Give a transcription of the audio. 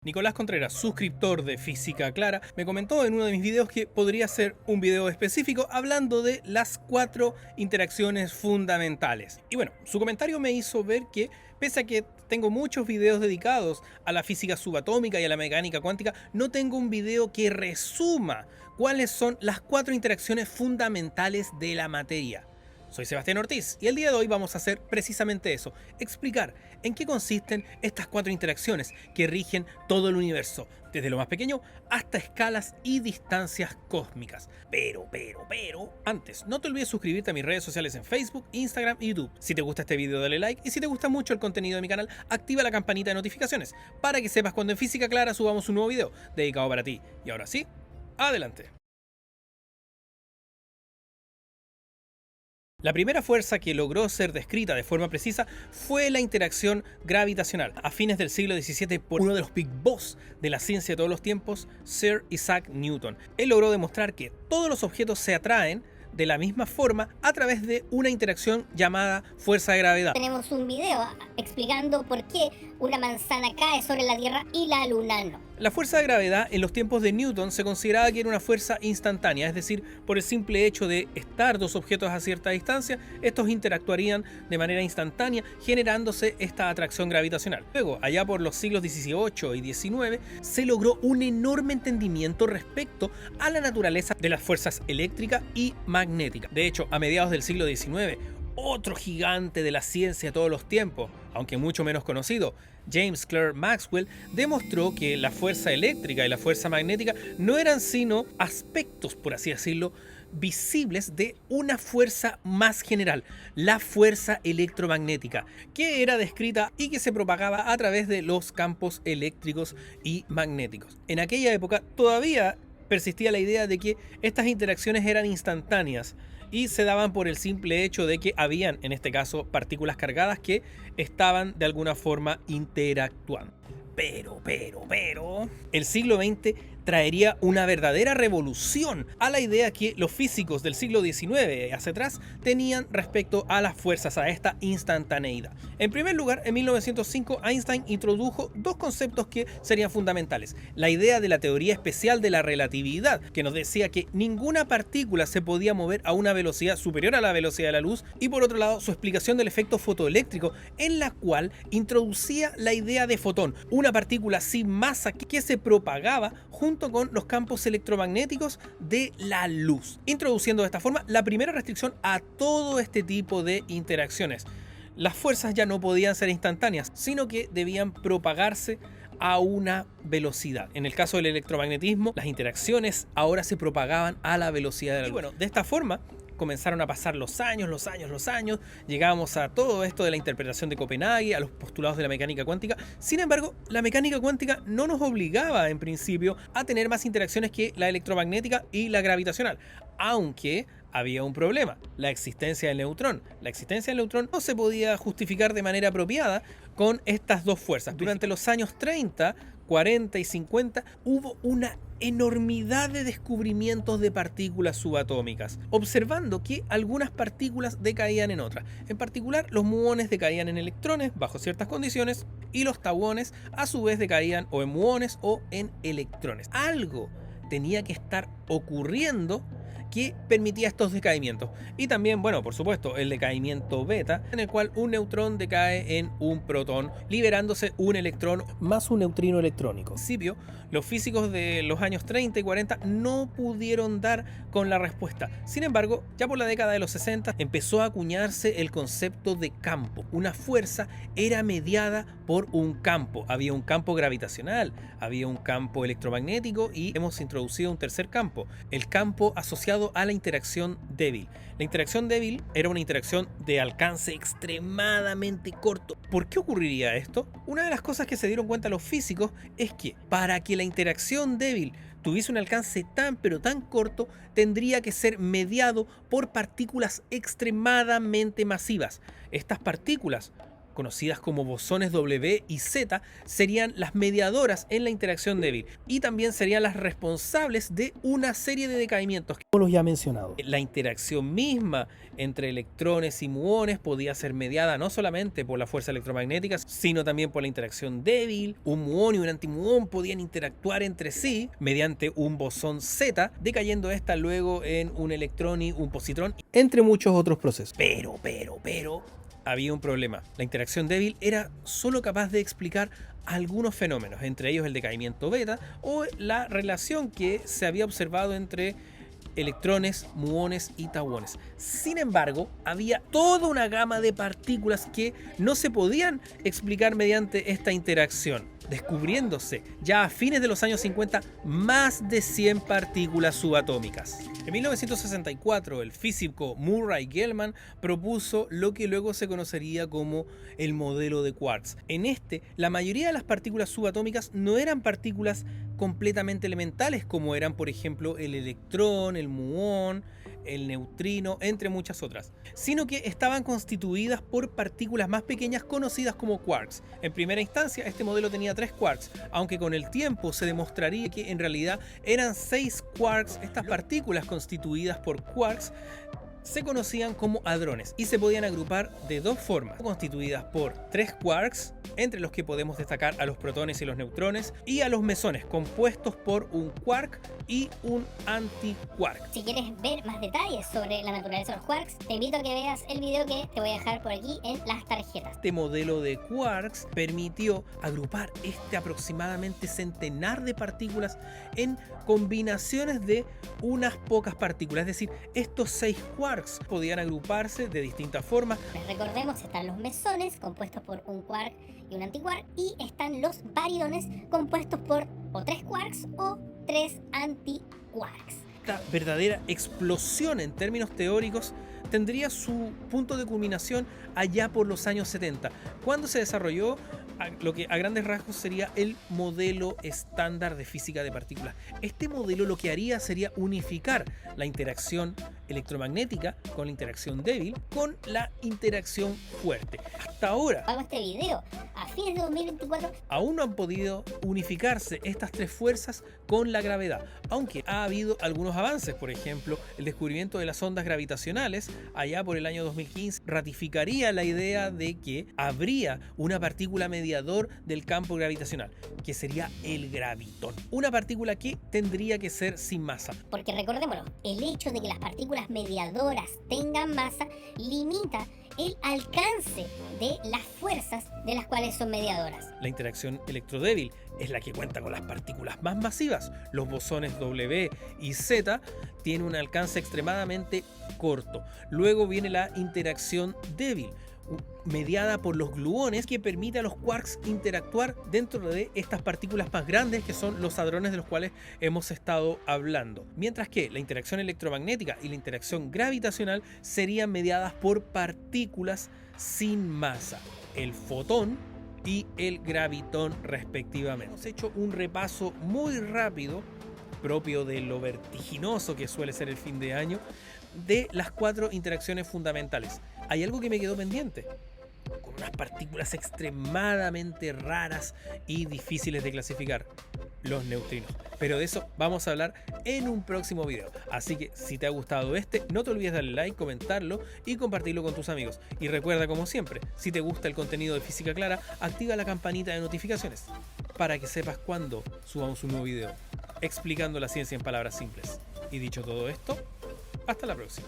Nicolás Contreras, suscriptor de Física Clara, me comentó en uno de mis videos que podría ser un video específico hablando de las 4 interacciones fundamentales. Y bueno, su comentario me hizo ver que, pese a que tengo muchos videos dedicados a la física subatómica y a la mecánica cuántica, no tengo un video que resuma cuáles son las 4 interacciones fundamentales de la materia. Soy Sebastián Ortiz y el día de hoy vamos a hacer precisamente eso, explicar en qué consisten estas 4 interacciones que rigen todo el universo, desde lo más pequeño hasta escalas y distancias cósmicas. Pero, antes, no te olvides suscribirte a mis redes sociales en Facebook, Instagram y YouTube. Si te gusta este video dale like y si te gusta mucho el contenido de mi canal, activa la campanita de notificaciones para que sepas cuando en Física Clara subamos un nuevo video dedicado para ti. Y ahora sí, adelante. La primera fuerza que logró ser descrita de forma precisa fue la interacción gravitacional, a fines del siglo XVII por uno de los big boss de la ciencia de todos los tiempos, Sir Isaac Newton. Él logró demostrar que todos los objetos se atraen de la misma forma a través de una interacción llamada fuerza de gravedad. Tenemos un video explicando por qué una manzana cae sobre la Tierra y la Luna no. La fuerza de gravedad en los tiempos de Newton se consideraba que era una fuerza instantánea, es decir, por el simple hecho de estar dos objetos a cierta distancia, estos interactuarían de manera instantánea, generándose esta atracción gravitacional. Luego, allá por los siglos XVIII y XIX, se logró un enorme entendimiento respecto a la naturaleza de las fuerzas eléctrica y magnética. De hecho, a mediados del siglo XIX, otro gigante de la ciencia de todos los tiempos, aunque mucho menos conocido, James Clerk Maxwell, demostró que la fuerza eléctrica y la fuerza magnética no eran sino aspectos, por así decirlo, visibles de una fuerza más general, la fuerza electromagnética, que era descrita y que se propagaba a través de los campos eléctricos y magnéticos. En aquella época todavía persistía la idea de que estas interacciones eran instantáneas y se daban por el simple hecho de que habían, en este caso, partículas cargadas que estaban de alguna forma interactuando. Pero, el siglo XX traería una verdadera revolución a la idea que los físicos del siglo XIX hacia atrás tenían respecto a las fuerzas, a esta instantaneidad. En primer lugar, en 1905 Einstein introdujo dos conceptos que serían fundamentales. La idea de la teoría especial de la relatividad, que nos decía que ninguna partícula se podía mover a una velocidad superior a la velocidad de la luz, y por otro lado su explicación del efecto fotoeléctrico, en la cual introducía la idea de fotón, una partícula sin masa que se propagaba junto con los campos electromagnéticos de la luz, introduciendo de esta forma la primera restricción a todo este tipo de interacciones. Las fuerzas ya no podían ser instantáneas, sino que debían propagarse a una velocidad. En el caso del electromagnetismo, las interacciones ahora se propagaban a la velocidad de la luz. Y bueno, de esta forma comenzaron a pasar los años, llegamos a todo esto de la interpretación de Copenhague, a los postulados de la mecánica cuántica. Sin embargo, la mecánica cuántica no nos obligaba en principio a tener más interacciones que la electromagnética y la gravitacional, aunque había un problema, la existencia del neutrón. La existencia del neutrón no se podía justificar de manera apropiada con estas dos fuerzas. Durante los años 30, 40 y 50 hubo una enormidad de descubrimientos de partículas subatómicas, observando que algunas partículas decaían en otras. En particular, los muones decaían en electrones bajo ciertas condiciones y los tauones a su vez decaían o en muones o en electrones. Algo tenía que estar ocurriendo que permitía estos decaimientos. Y también, bueno, por supuesto, el decaimiento beta, en el cual un neutrón decae en un protón, liberándose un electrón más un neutrino electrónico. En principio, los físicos de los años 30 y 40 no pudieron dar con la respuesta. Sin embargo, ya por la década de los 60 empezó a acuñarse el concepto de campo. Una fuerza era mediada por un campo. Había un campo gravitacional, había un campo electromagnético y hemos introducido un tercer campo, el campo asociado a la interacción débil. La interacción débil era una interacción de alcance extremadamente corto. ¿Por qué ocurriría esto? Una de las cosas que se dieron cuenta los físicos es que para que la interacción débil tuviese un alcance tan corto, tendría que ser mediado por partículas extremadamente masivas. Estas partículas conocidas como bosones W y Z, serían las mediadoras en la interacción débil y también serían las responsables de una serie de decaimientos, como los ya mencionados. La interacción misma entre electrones y muones podía ser mediada no solamente por la fuerza electromagnética, sino también por la interacción débil. Un muón y un antimuón podían interactuar entre sí mediante un bosón Z, decayendo esta luego en un electrón y un positrón, entre muchos otros procesos. Pero había un problema. La interacción débil era solo capaz de explicar algunos fenómenos, entre ellos el decaimiento beta o la relación que se había observado entre electrones, muones y tauones. Sin embargo, había toda una gama de partículas que no se podían explicar mediante esta interacción, descubriéndose ya a fines de los años 50 más de 100 partículas subatómicas. En 1964, el físico Murray Gell-Mann propuso lo que luego se conocería como el modelo de quarks. En este, la mayoría de las partículas subatómicas no eran partículas completamente elementales como eran, por ejemplo, el electrón, el muón, el neutrino, entre muchas otras, sino que estaban constituidas por partículas más pequeñas conocidas como quarks. En primera instancia, este modelo tenía 3 quarks, aunque con el tiempo se demostraría que en realidad eran 6 quarks. Estas partículas constituidas por quarks se conocían como hadrones y se podían agrupar de dos formas, constituidas por 3 quarks, entre los que podemos destacar a los protones y los neutrones, y a los mesones, compuestos por un quark y un antiquark. Si quieres ver más detalles sobre la naturaleza de los quarks, te invito a que veas el video que te voy a dejar por aquí en las tarjetas. Este modelo de quarks permitió agrupar aproximadamente centenar de partículas en combinaciones de unas pocas partículas, es decir, estos 6 quarks podían agruparse de distintas formas. Recordemos, están los mesones, compuestos por un quark y un antiquark, y están los bariones, compuestos por o 3 quarks o 3 antiquarks. Esta verdadera explosión en términos teóricos tendría su punto de culminación allá por los años 70, cuando se desarrolló lo que a grandes rasgos sería el modelo estándar de física de partículas. Este modelo lo que haría sería unificar la interacción electromagnética con la interacción débil con la interacción fuerte. Hasta ahora, Vamos a este video. A fines de 2024 aún no han podido unificarse estas tres fuerzas con la gravedad, aunque ha habido algunos avances. Por ejemplo, el descubrimiento de las ondas gravitacionales allá por el año 2015 ratificaría la idea de que habría una partícula mediador del campo gravitacional, que sería el gravitón, una partícula que tendría que ser sin masa. Porque recordémoslo, el hecho de que las partículas mediadoras tengan masa limita el alcance de las fuerzas de las cuales son mediadoras. La interacción electrodébil es la que cuenta con las partículas más masivas. Los bosones W y Z tienen un alcance extremadamente corto. Luego viene la interacción débil, mediada por los gluones, que permite a los quarks interactuar dentro de estas partículas más grandes, que son los hadrones de los cuales hemos estado hablando. Mientras que la interacción electromagnética y la interacción gravitacional serían mediadas por partículas sin masa, el fotón y el gravitón respectivamente. Hemos hecho un repaso muy rápido, propio de lo vertiginoso que suele ser el fin de año, de las 4 interacciones fundamentales. Hay algo que me quedó pendiente, con unas partículas extremadamente raras y difíciles de clasificar, los neutrinos. Pero de eso vamos a hablar en un próximo video. Así que si te ha gustado no te olvides darle like, comentarlo y compartirlo con tus amigos. Y recuerda, como siempre, si te gusta el contenido de Física Clara, activa la campanita de notificaciones para que sepas cuando subamos un nuevo video explicando la ciencia en palabras simples. Y dicho todo esto, hasta la próxima.